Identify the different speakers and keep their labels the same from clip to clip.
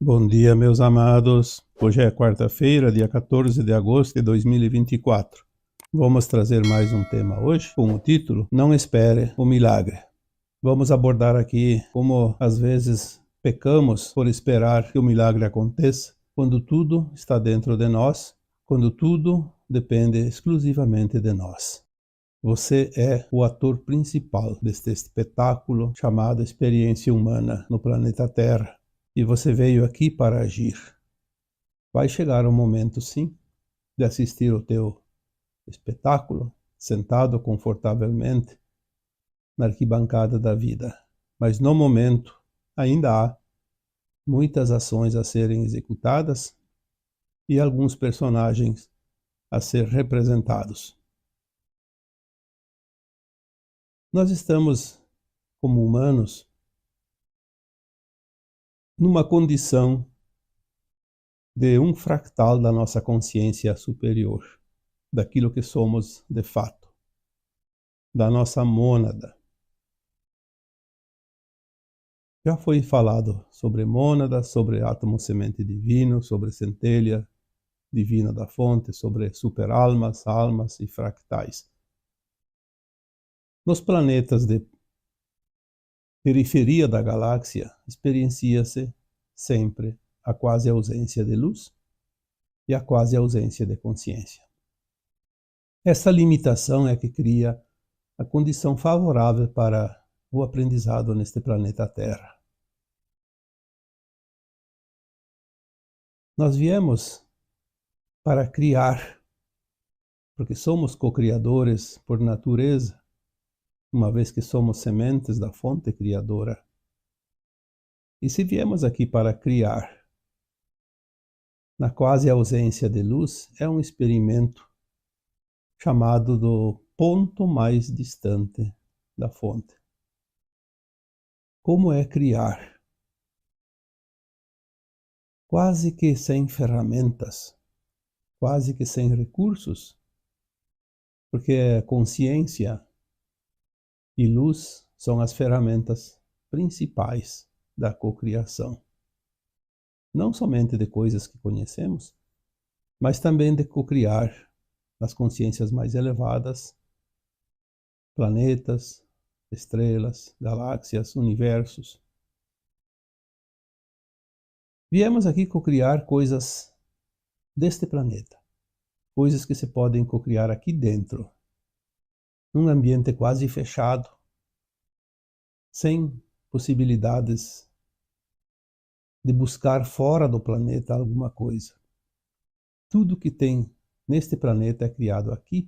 Speaker 1: Bom dia, meus amados. Hoje é quarta-feira, dia 14 de agosto de 2024. Vamos trazer mais um tema hoje com o título Não Espere o Milagre. Vamos abordar aqui como às vezes pecamos por esperar que o milagre aconteça, quando tudo está dentro de nós, quando tudo depende exclusivamente de nós. Você é o ator principal deste espetáculo chamado experiência humana no planeta Terra. E você veio aqui para agir. Vai chegar um momento, sim, de assistir ao teu espetáculo, sentado confortavelmente na arquibancada da vida. Mas no momento ainda há muitas ações a serem executadas e alguns personagens a ser representados. Nós estamos, como humanos, numa condição de um fractal da nossa consciência superior, daquilo que somos de fato, da nossa mônada. Já foi falado sobre mônada, sobre átomo semente divino, sobre centelha divina da fonte, sobre superalmas, almas e fractais. Nos planetas de periferia da galáxia, experiencia-se sempre a quase ausência de luz e a quase ausência de consciência. Essa limitação é que cria a condição favorável para o aprendizado neste planeta Terra. Nós viemos para criar, porque somos co-criadores por natureza, uma vez que somos sementes da fonte criadora. E se viemos aqui para criar, na quase ausência de luz, é um experimento chamado do ponto mais distante da fonte. Como é criar? Quase que sem ferramentas, quase que sem recursos, porque consciência e luz são as ferramentas principais da cocriação. Não somente de coisas que conhecemos, mas também de cocriar nas consciências mais elevadas, planetas, estrelas, galáxias, universos. Viemos aqui cocriar coisas deste planeta, coisas que se podem cocriar aqui dentro, num ambiente quase fechado, sem possibilidades de buscar fora do planeta alguma coisa. Tudo que tem neste planeta é criado aqui,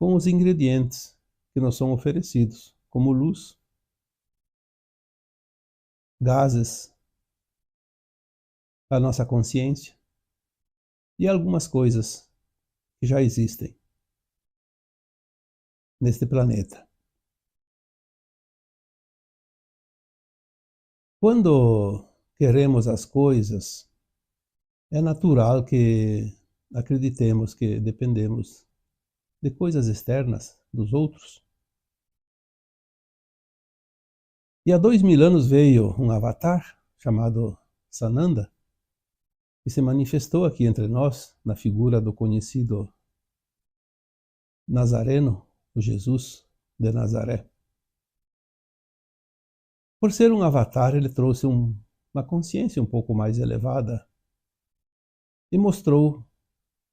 Speaker 1: com os ingredientes que nos são oferecidos, como luz, gases, a nossa consciência e algumas coisas que já existem neste planeta. Quando queremos as coisas, é natural que acreditemos que dependemos de coisas externas dos outros. E há 2000 anos veio um avatar chamado Sananda, que se manifestou aqui entre nós na figura do conhecido Nazareno, o Jesus de Nazaré. Por ser um avatar, ele trouxe uma consciência um pouco mais elevada e mostrou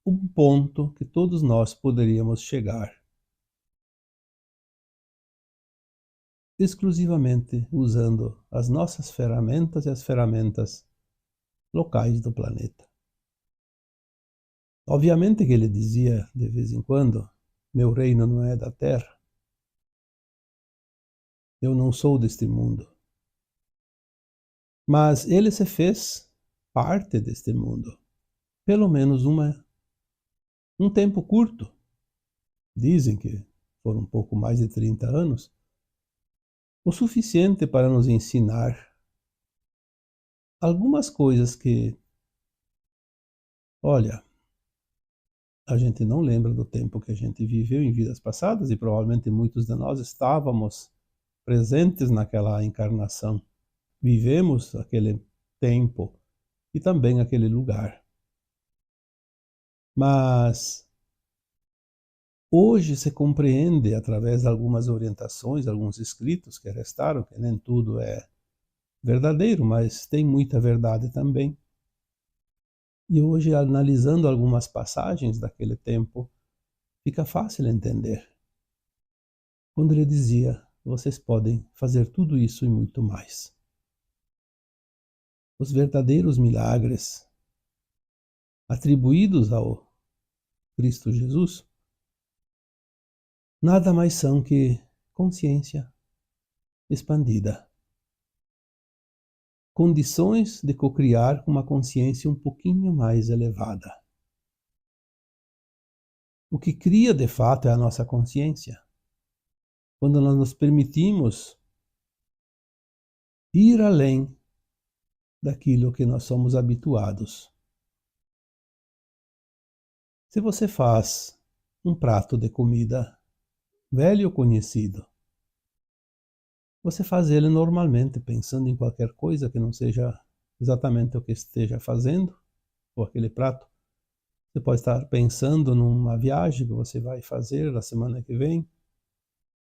Speaker 1: um ponto que todos nós poderíamos chegar, exclusivamente usando as nossas ferramentas e as ferramentas locais do planeta. Obviamente que ele dizia de vez em quando: meu reino não é da terra, eu não sou deste mundo. Mas ele se fez parte deste mundo, pelo menos um tempo curto. Dizem que foram um pouco mais de 30 anos, o suficiente para nos ensinar algumas coisas que, olha, a gente não lembra do tempo que a gente viveu em vidas passadas e provavelmente muitos de nós estávamos presentes naquela encarnação. vivemos aquele tempo e também aquele lugar. Mas hoje se compreende, através de algumas orientações, alguns escritos que restaram, que nem tudo é verdadeiro, mas tem muita verdade também. E hoje, analisando algumas passagens daquele tempo, fica fácil entender. Quando ele dizia, vocês podem fazer tudo isso e muito mais. Os verdadeiros milagres atribuídos ao Cristo Jesus nada mais são que consciência expandida. Condições de cocriar uma consciência um pouquinho mais elevada. O que cria de fato é a nossa consciência. Quando nós nos permitimos ir além daquilo que nós somos habituados. Se você faz um prato de comida velho ou conhecido, você faz ele normalmente pensando em qualquer coisa que não seja exatamente o que esteja fazendo, ou aquele prato. Você pode estar pensando numa viagem que você vai fazer na semana que vem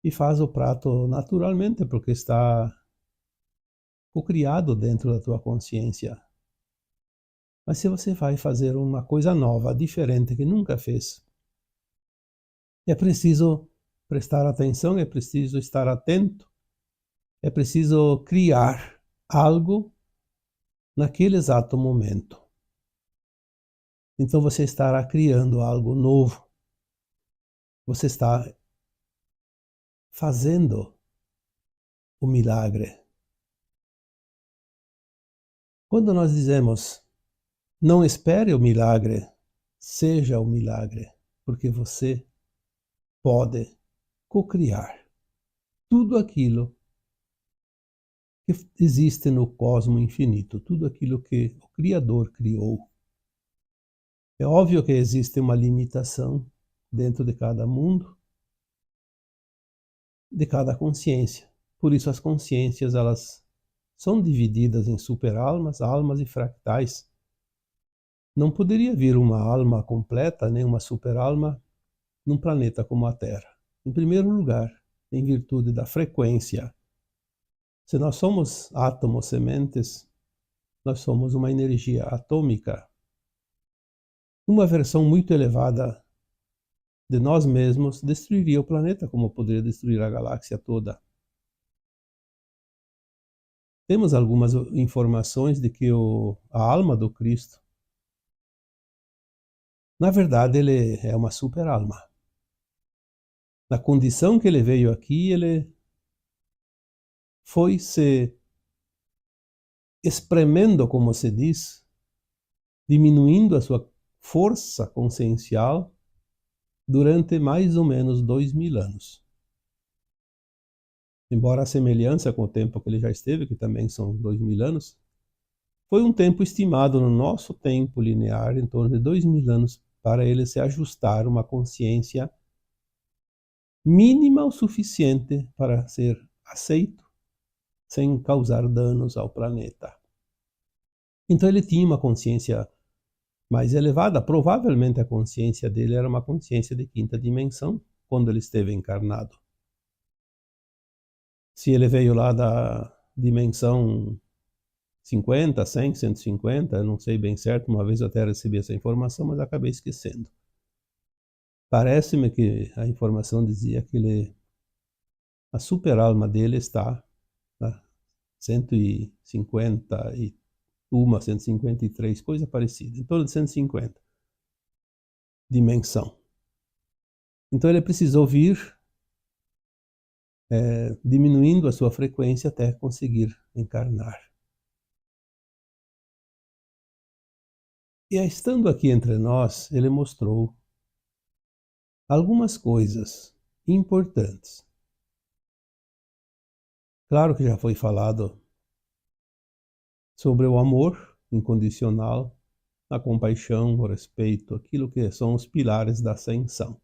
Speaker 1: e faz o prato naturalmente porque está cocriado dentro da tua consciência. Mas se você vai fazer uma coisa nova, diferente, que nunca fez, é preciso prestar atenção, é preciso estar atento, é preciso criar algo naquele exato momento. Então você estará criando algo novo. Você está fazendo o milagre. Quando nós dizemos, não espere o milagre, seja o milagre, porque você pode cocriar tudo aquilo que existe no cosmos infinito, tudo aquilo que o Criador criou. É óbvio que existe uma limitação dentro de cada mundo, de cada consciência. Por isso as consciências, elas são divididas em superalmas, almas e fractais. Não poderia vir uma alma completa, nem uma superalma, num planeta como a Terra. Em primeiro lugar, em virtude da frequência. Se nós somos átomos sementes, nós somos uma energia atômica. Uma versão muito elevada de nós mesmos destruiria o planeta, como poderia destruir a galáxia toda. Temos algumas informações de que a alma do Cristo, na verdade, ele é uma super-alma. Na condição que ele veio aqui, ele foi se espremendo, como se diz, diminuindo a sua força consciencial durante mais ou menos 2000 anos. Embora a semelhança com o tempo que ele já esteve, que também são 2000 anos, foi um tempo estimado no nosso tempo linear, em torno de 2000 anos, para ele se ajustar uma consciência mínima o suficiente para ser aceito, sem causar danos ao planeta. Então ele tinha uma consciência mais elevada, provavelmente a consciência dele era uma consciência de quinta dimensão, quando ele esteve encarnado. Se ele veio lá da dimensão 50, 100, 150, eu não sei bem certo, uma vez eu até recebi essa informação, mas acabei esquecendo. Parece-me que a informação dizia que a super-alma dele está na 151, 153, coisa parecida, em torno de 150 dimensão. Então ele precisou vir diminuindo a sua frequência até conseguir encarnar. E estando aqui entre nós, ele mostrou algumas coisas importantes. Claro que já foi falado sobre o amor incondicional, a compaixão, o respeito, aquilo que são os pilares da ascensão.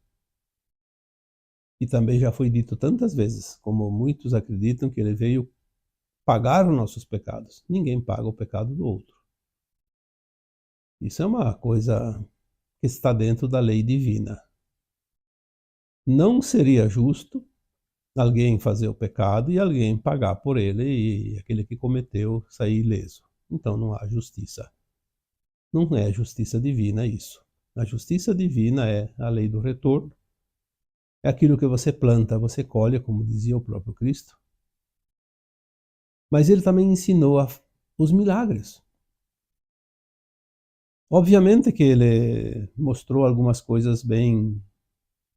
Speaker 1: E também já foi dito tantas vezes, como muitos acreditam que ele veio pagar os nossos pecados. Ninguém paga o pecado do outro. Isso é uma coisa que está dentro da lei divina. Não seria justo alguém fazer o pecado e alguém pagar por ele e aquele que cometeu sair ileso. Então não há justiça. Não é justiça divina isso. A justiça divina é a lei do retorno. É aquilo que você planta, você colhe, como dizia o próprio Cristo. Mas ele também ensinou os milagres. Obviamente que ele mostrou algumas coisas bem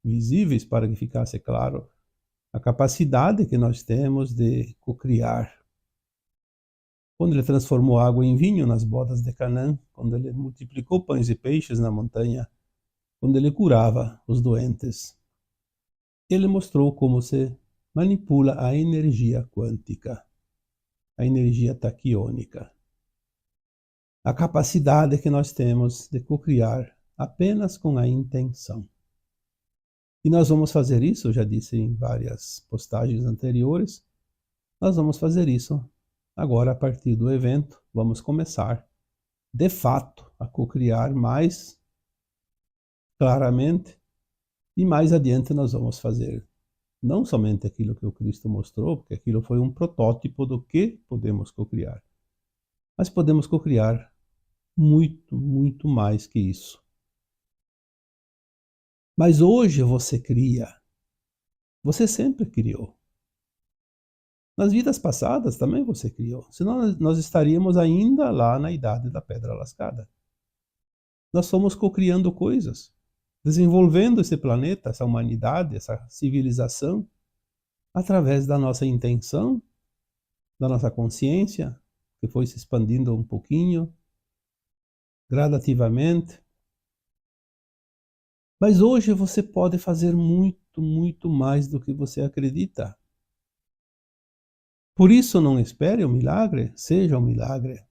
Speaker 1: visíveis para que ficasse claro a capacidade que nós temos de cocriar. Quando ele transformou água em vinho nas bodas de Canaã, quando ele multiplicou pães e peixes na montanha, quando ele curava os doentes, ele mostrou como se manipula a energia quântica, a energia taquiônica. A capacidade que nós temos de cocriar apenas com a intenção. E nós vamos fazer isso, eu já disse em várias postagens anteriores, nós vamos fazer isso agora a partir do evento. Vamos começar, de fato, a cocriar mais claramente e mais adiante nós vamos fazer não somente aquilo que o Cristo mostrou, porque aquilo foi um protótipo do que podemos cocriar, mas podemos cocriar muito, muito mais que isso. Mas hoje você cria. Você sempre criou. Nas vidas passadas também você criou. Senão nós estaríamos ainda lá na idade da pedra lascada. Nós fomos cocriando coisas, desenvolvendo esse planeta, essa humanidade, essa civilização, através da nossa intenção, da nossa consciência, que foi se expandindo um pouquinho, gradativamente. Mas hoje você pode fazer muito, muito mais do que você acredita. Por isso não espere o milagre, seja um milagre.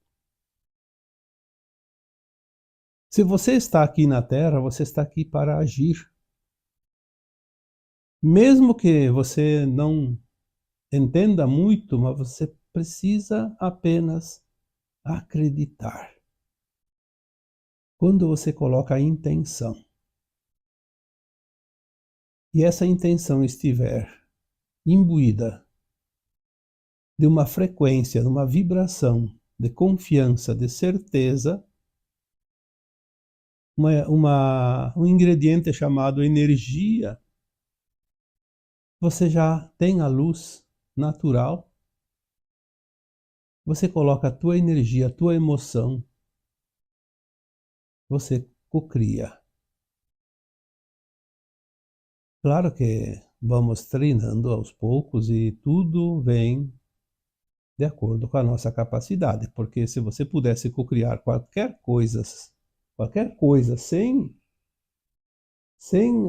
Speaker 1: Se você está aqui na Terra, você está aqui para agir. Mesmo que você não entenda muito, mas você precisa apenas acreditar. Quando você coloca a intenção, e essa intenção estiver imbuída de uma frequência, de uma vibração de confiança, de certeza, um ingrediente chamado energia, você já tem a luz natural, você coloca a tua energia, a tua emoção, você cocria. Claro que vamos treinando aos poucos e tudo vem de acordo com a nossa capacidade, porque se você pudesse cocriar qualquer coisa sem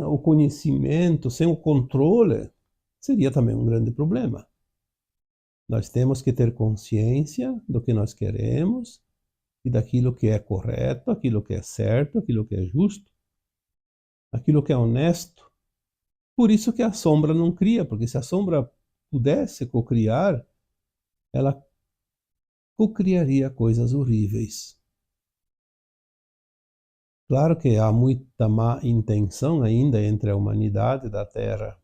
Speaker 1: o conhecimento, sem o controle, seria também um grande problema. Nós temos que ter consciência do que nós queremos e daquilo que é correto, aquilo que é certo, aquilo que é justo, aquilo que é honesto. Por isso que a sombra não cria, porque se a sombra pudesse cocriar, ela cocriaria coisas horríveis. Claro que há muita má intenção ainda entre a humanidade da Terra,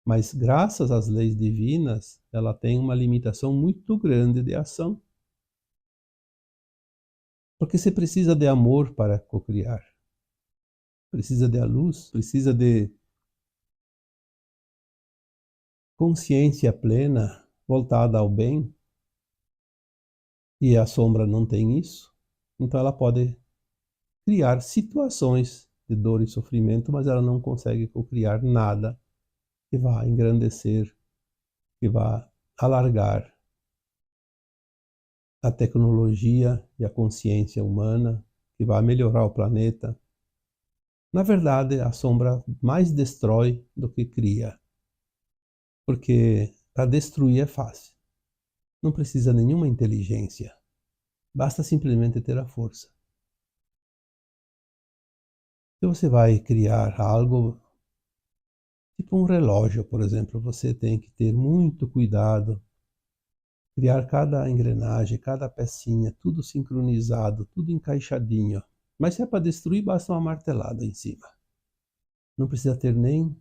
Speaker 1: mas graças às leis divinas, ela tem uma limitação muito grande de ação. Porque você precisa de amor para cocriar. Precisa de luz, precisa de consciência plena, voltada ao bem. E a sombra não tem isso. Então ela pode criar situações de dor e sofrimento, mas ela não consegue cocriar nada que vá engrandecer, que vá alargar a tecnologia e a consciência humana, que vá melhorar o planeta. Na verdade, a sombra mais destrói do que cria, porque para destruir é fácil. Não precisa nenhuma inteligência, basta simplesmente ter a força. Se você vai criar algo, tipo um relógio, por exemplo, você tem que ter muito cuidado criar cada engrenagem, cada pecinha, tudo sincronizado, tudo encaixadinho. Mas se é para destruir, basta uma martelada em cima. Não precisa ter nem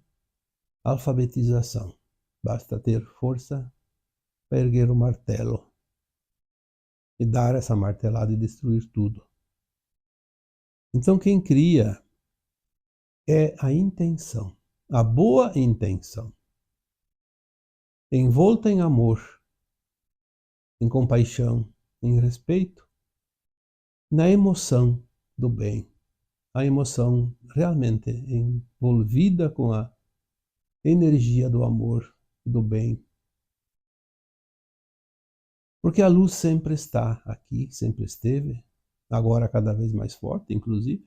Speaker 1: alfabetização. Basta ter força para erguer o martelo e dar essa martelada e destruir tudo. Então quem cria é a intenção, a boa intenção, envolta em amor, em compaixão, em respeito, na emoção do bem, a emoção realmente envolvida com a energia do amor e do bem. Porque a luz sempre está aqui, sempre esteve, agora cada vez mais forte, inclusive,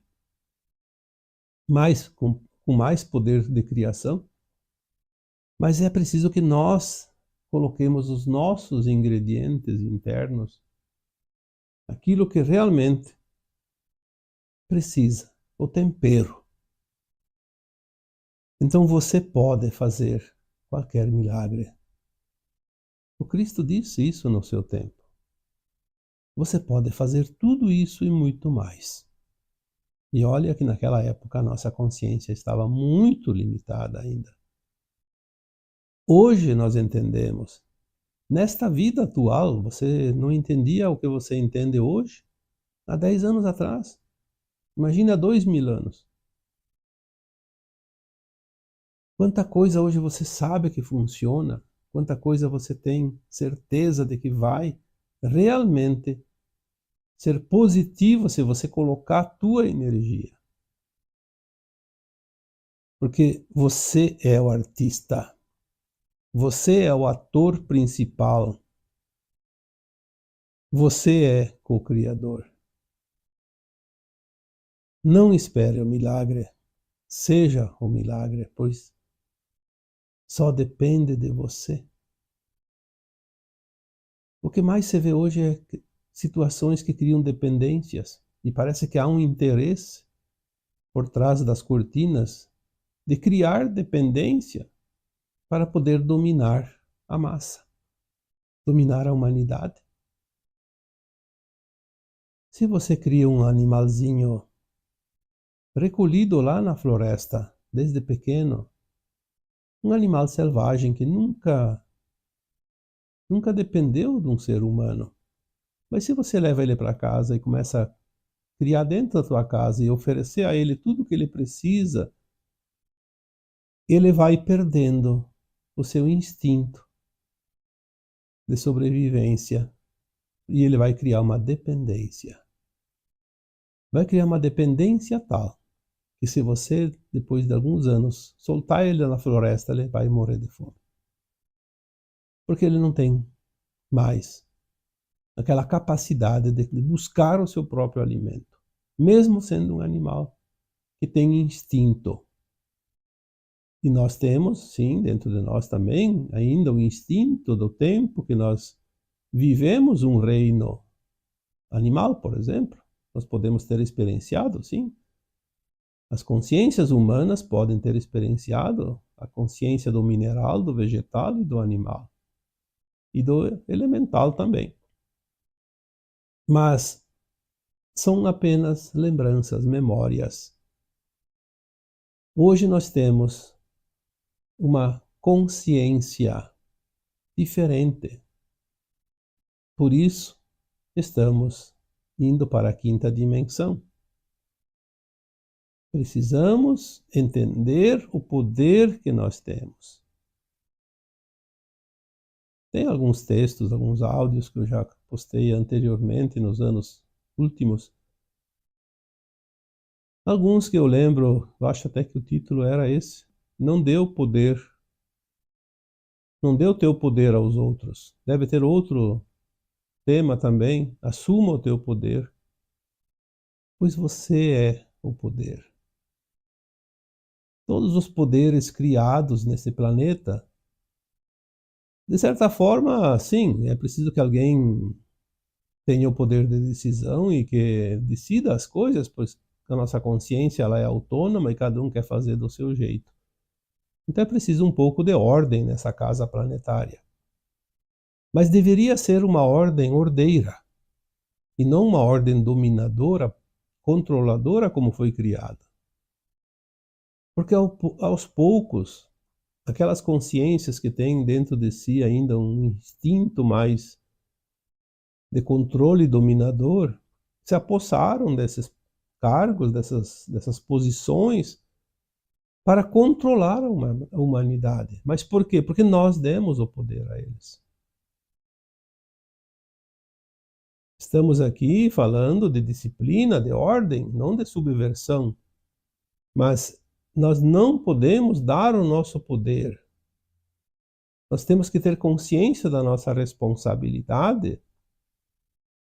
Speaker 1: com mais poder de criação, mas é preciso que nós coloquemos os nossos ingredientes internos, aquilo que realmente precisa, o tempero. Então você pode fazer qualquer milagre. O Cristo disse isso no seu tempo. Você pode fazer tudo isso e muito mais. E olha que naquela época a nossa consciência estava muito limitada ainda. Hoje nós entendemos. Nesta vida atual, você não entendia o que você entende hoje há 10 anos atrás. Imagina há 2000 anos. Quanta coisa hoje você sabe que funciona, quanta coisa você tem certeza de que vai realmente ser positivo se você colocar a tua energia. Porque você é o artista. Você é o ator principal. Você é co-criador. Não espere o milagre. Seja o milagre, pois só depende de você. O que mais se vê hoje é situações que criam dependências. E parece que há um interesse por trás das cortinas de criar dependência para poder dominar a massa, dominar a humanidade. Se você cria um animalzinho recolhido lá na floresta, desde pequeno, um animal selvagem que nunca dependeu de um ser humano, mas se você leva ele para casa e começa a criar dentro da tua casa e oferecer a ele tudo o que ele precisa, ele vai perdendo o seu instinto de sobrevivência e ele vai criar uma dependência. Vai criar uma dependência tal que se você, depois de alguns anos, soltar ele na floresta, ele vai morrer de fome. Porque ele não tem mais aquela capacidade de buscar o seu próprio alimento, mesmo sendo um animal que tem instinto. E nós temos, sim, dentro de nós também, ainda o instinto do tempo que nós vivemos um reino animal, por exemplo. Nós podemos ter experienciado, sim. As consciências humanas podem ter experienciado a consciência do mineral, do vegetal e do animal. E do elemental também. Mas são apenas lembranças, memórias. Hoje nós temos uma consciência diferente. Por isso, estamos indo para a quinta dimensão. Precisamos entender o poder que nós temos. Tem alguns textos, alguns áudios que eu já postei anteriormente, nos anos últimos. Alguns que eu lembro, eu acho até que o título era esse. Não dê o poder. Não dê o teu poder aos outros. Deve ter outro tema também. Assuma o teu poder. Pois você é o poder. Todos os poderes criados nesse planeta, de certa forma, sim, é preciso que alguém tenha o poder de decisão e que decida as coisas, pois a nossa consciência ela é autônoma e cada um quer fazer do seu jeito. Então é preciso um pouco de ordem nessa casa planetária. Mas deveria ser uma ordem ordeira, e não uma ordem dominadora, controladora como foi criada. Porque aos poucos, aquelas consciências que têm dentro de si ainda um instinto mais de controle dominador, se apossaram desses cargos, dessas posições, para controlar a humanidade. Mas por quê? Porque nós demos o poder a eles. Estamos aqui falando de disciplina, de ordem, não de subversão. Mas nós não podemos dar o nosso poder. Nós temos que ter consciência da nossa responsabilidade,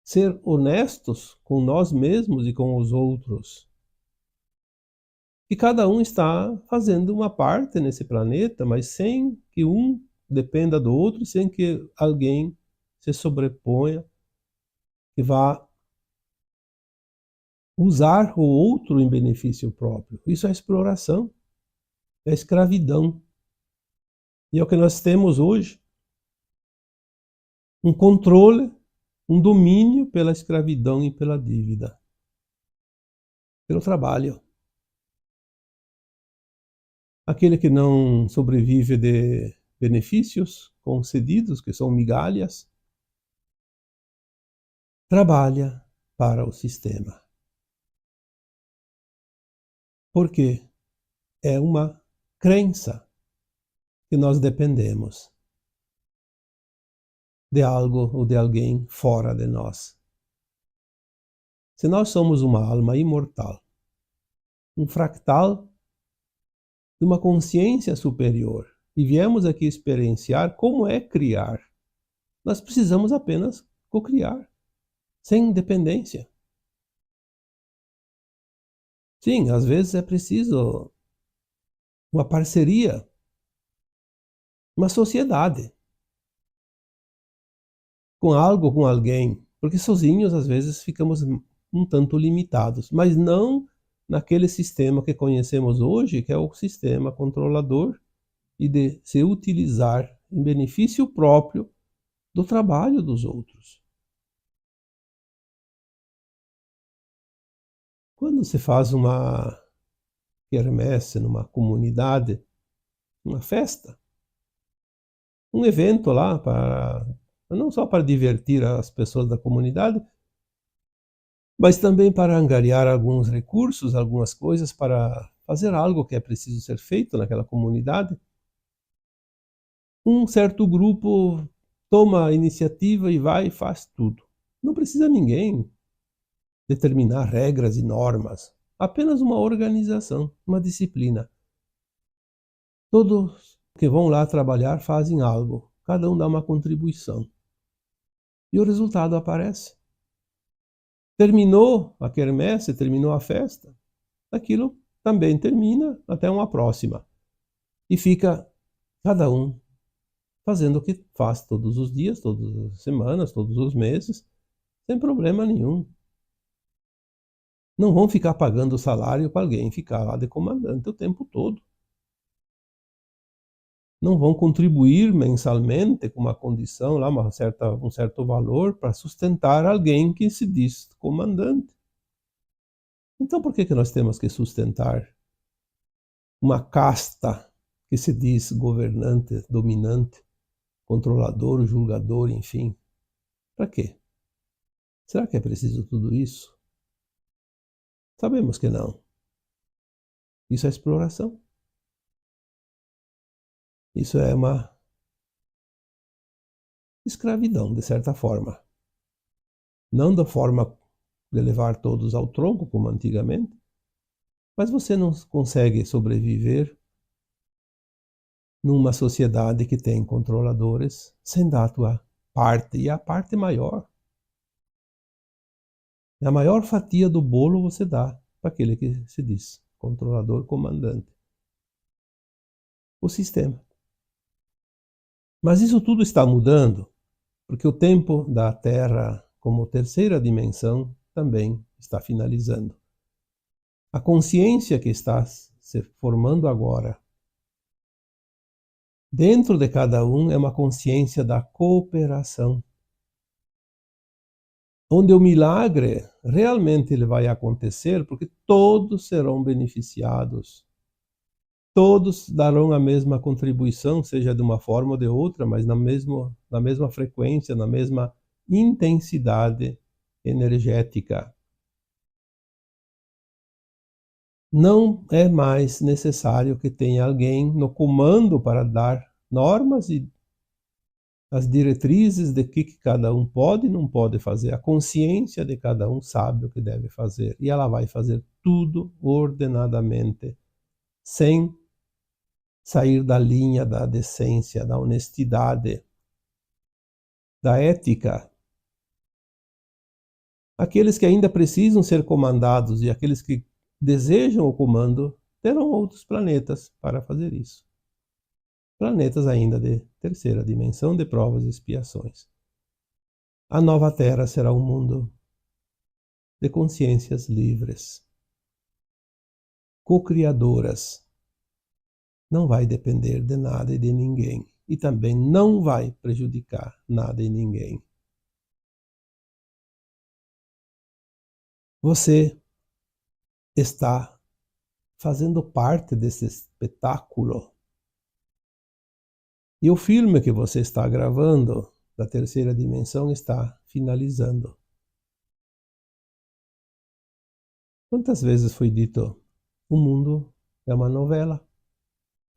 Speaker 1: ser honestos com nós mesmos e com os outros. E cada um está fazendo uma parte nesse planeta, mas sem que um dependa do outro, sem que alguém se sobreponha e vá usar o outro em benefício próprio. Isso é exploração, é escravidão. E é o que nós temos hoje. Um controle, um domínio pela escravidão e pela dívida. Pelo trabalho. Aquele que não sobrevive de benefícios concedidos, que são migalhas, trabalha para o sistema. Porque é uma crença que nós dependemos de algo ou de alguém fora de nós. Se nós somos uma alma imortal, um fractal de uma consciência superior, e viemos aqui experienciar como é criar, nós precisamos apenas cocriar, sem dependência. Sim, às vezes é preciso uma parceria, uma sociedade, com algo, com alguém, porque sozinhos às vezes ficamos um tanto limitados, mas não naquele sistema que conhecemos hoje, que é o sistema controlador e de se utilizar em benefício próprio do trabalho dos outros. Quando se faz uma quermesse numa comunidade, uma festa, um evento lá para não só para divertir as pessoas da comunidade, mas também para angariar alguns recursos, algumas coisas para fazer algo que é preciso ser feito naquela comunidade. Um certo grupo toma a iniciativa e vai e faz tudo. Não precisa ninguém determinar regras e normas, apenas uma organização, uma disciplina. Todos que vão lá trabalhar fazem algo, cada um dá uma contribuição. E o resultado aparece. Terminou a quermesse, terminou a festa, aquilo também termina até uma próxima. E fica cada um fazendo o que faz todos os dias, todas as semanas, todos os meses, sem problema nenhum. Não vão ficar pagando salário para alguém ficar lá de comandante o tempo todo. Não vão contribuir mensalmente com uma condição, lá, um certo valor para sustentar alguém que se diz comandante. Então por que nós temos que sustentar uma casta que se diz governante, dominante, controlador, julgador, enfim? Para quê? Será que é preciso tudo isso? Sabemos que não. Isso é exploração. Isso é uma escravidão, de certa forma. Não da forma de levar todos ao tronco, como antigamente, mas você não consegue sobreviver numa sociedade que tem controladores sem dar a tua parte, e a parte maior. A maior fatia do bolo você dá para aquele que se diz controlador, comandante. O sistema. Mas isso tudo está mudando, porque o tempo da Terra como terceira dimensão também está finalizando. A consciência que está se formando agora Dentro de cada um é uma consciência da cooperação, onde o milagre realmente ele vai acontecer, porque todos serão beneficiados. Todos darão a mesma contribuição, seja de uma forma ou de outra, mas na mesma frequência, na mesma intensidade energética. Não é mais necessário que tenha alguém no comando para dar normas e as diretrizes de que cada um pode e não pode fazer. A consciência de cada um sabe o que deve fazer e ela vai fazer tudo ordenadamente, sem sair da linha da decência, da honestidade, da ética. Aqueles que ainda precisam ser comandados e aqueles que desejam o comando terão outros planetas para fazer isso. Planetas ainda de terceira dimensão de provas e expiações. A nova Terra será um mundo de consciências livres, co-criadoras. Não vai depender de nada e de ninguém. E também não vai prejudicar nada e ninguém. Você está fazendo parte desse espetáculo. E o filme que você está gravando da terceira dimensão está finalizando. Quantas vezes foi dito, o mundo é uma novela,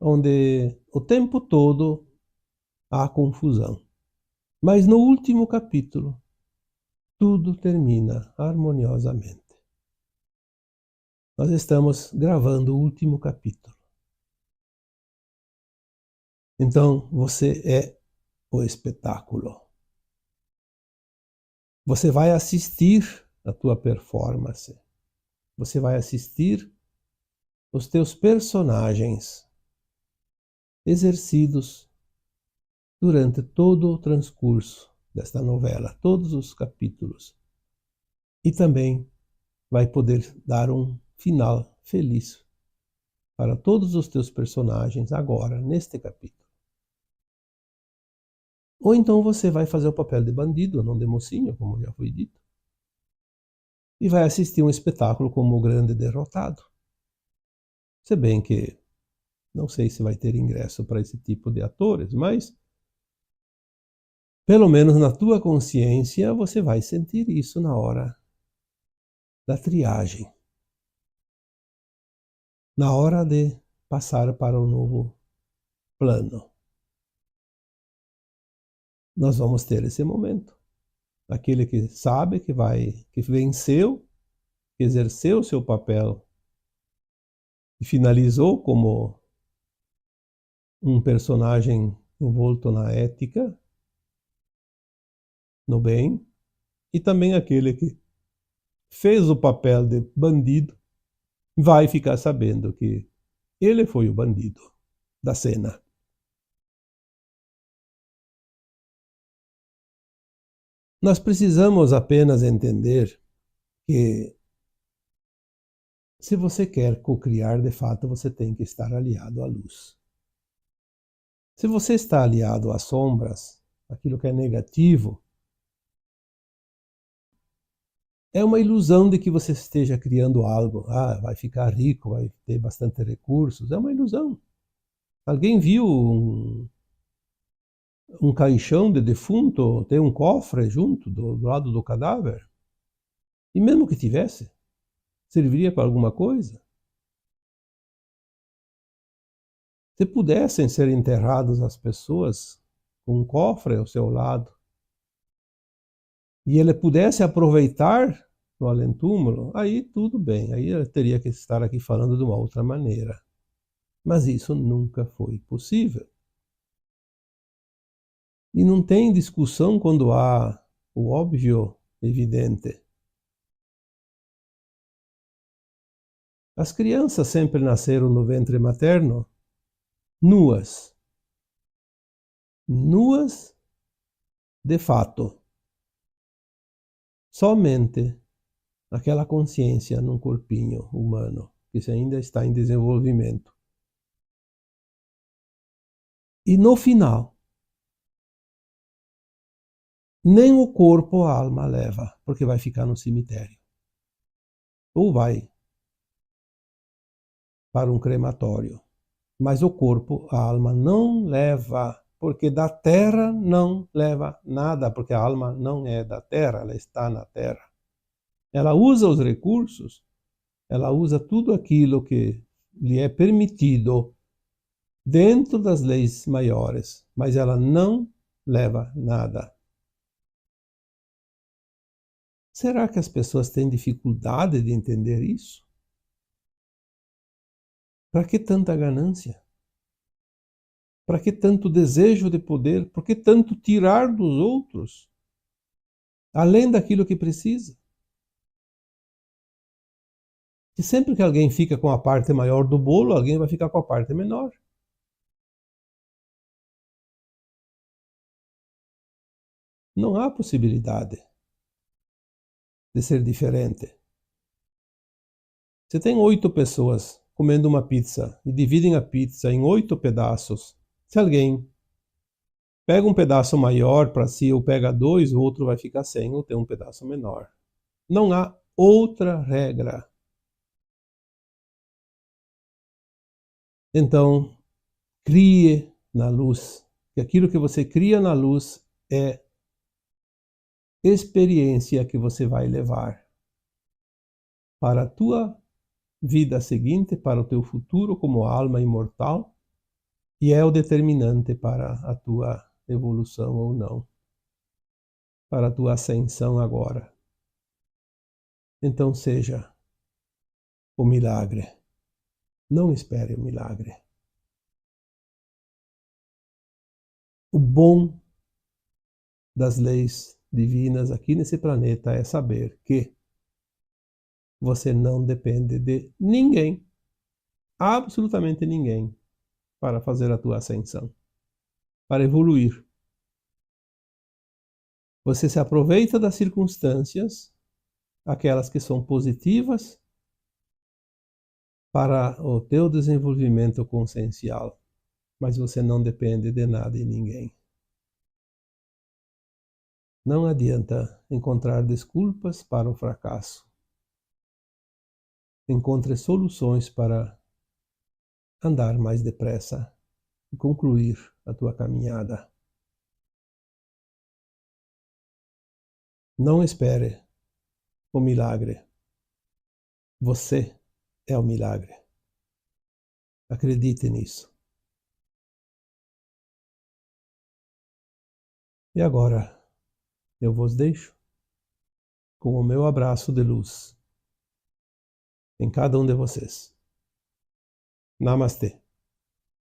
Speaker 1: onde o tempo todo há confusão. Mas no último capítulo, tudo termina harmoniosamente. Nós estamos gravando o último capítulo. Então, você é o espetáculo. Você vai assistir a tua performance. Você vai assistir os teus personagens exercidos durante todo o transcurso desta novela, todos os capítulos. E também vai poder dar um final feliz para todos os teus personagens agora, neste capítulo. Ou então você vai fazer o papel de bandido, não de mocinho, como já foi dito, e vai assistir um espetáculo como o grande derrotado. Se bem que não sei se vai ter ingresso para esse tipo de atores, mas pelo menos na tua consciência você vai sentir isso na hora da triagem, na hora de passar para um novo plano. Nós vamos ter esse momento. Aquele que sabe que venceu, que exerceu o seu papel e finalizou como um personagem envolto na ética, no bem, e também aquele que fez o papel de bandido vai ficar sabendo que ele foi o bandido da cena. Nós precisamos apenas entender que se você quer co-criar, de fato, você tem que estar aliado à luz. Se você está aliado às sombras, aquilo que é negativo, é uma ilusão de que você esteja criando algo. Ah, vai ficar rico, vai ter bastante recursos. É uma ilusão. Alguém viu um caixão de defunto, tem um cofre junto do lado do cadáver? E mesmo que tivesse, serviria para alguma coisa? Se pudessem ser enterradas as pessoas com um cofre ao seu lado, e ele pudesse aproveitar no além-túmulo, aí tudo bem, aí eu teria que estar aqui falando de uma outra maneira. Mas isso nunca foi possível. E não tem discussão quando há o óbvio evidente. As crianças sempre nasceram no ventre materno nuas. Nuas de fato. Somente aquela consciência num corpinho humano, que ainda está em desenvolvimento. E no final, nem o corpo a alma leva, porque vai ficar no cemitério. Ou vai para um crematório. Mas o corpo, a alma não leva, porque da terra não leva nada, porque a alma não é da terra, ela está na terra. Ela usa os recursos, ela usa tudo aquilo que lhe é permitido dentro das leis maiores, mas ela não leva nada. Será que as pessoas têm dificuldade de entender isso? Para que tanta ganância? Para que tanto desejo de poder? Por que tanto tirar dos outros, além daquilo que precisa? E sempre que alguém fica com a parte maior do bolo, alguém vai ficar com a parte menor. Não há possibilidade de ser diferente. Você tem 8 pessoas comendo uma pizza e dividem a pizza em 8 pedaços. Se alguém pega um pedaço maior para si ou pega 2, o outro vai ficar sem ou ter um pedaço menor. Não há outra regra. Então, crie na luz. E aquilo que você cria na luz é experiência que você vai levar para a tua vida seguinte, para o teu futuro como alma imortal, e é o determinante para a tua evolução ou não, para a tua ascensão agora. Então seja o milagre. Não espere o milagre. O bom das leis divinas aqui nesse planeta é saber que você não depende de ninguém, absolutamente ninguém, para fazer a tua ascensão, para evoluir. Você se aproveita das circunstâncias, aquelas que são positivas, para o teu desenvolvimento consciencial, mas você não depende de nada e ninguém. Não adianta encontrar desculpas para o fracasso. Encontre soluções para andar mais depressa e concluir a tua caminhada. Não espere o milagre. Você é o milagre. Acredite nisso. E agora eu vos deixo com o meu abraço de luz em cada um de vocês. Namastê.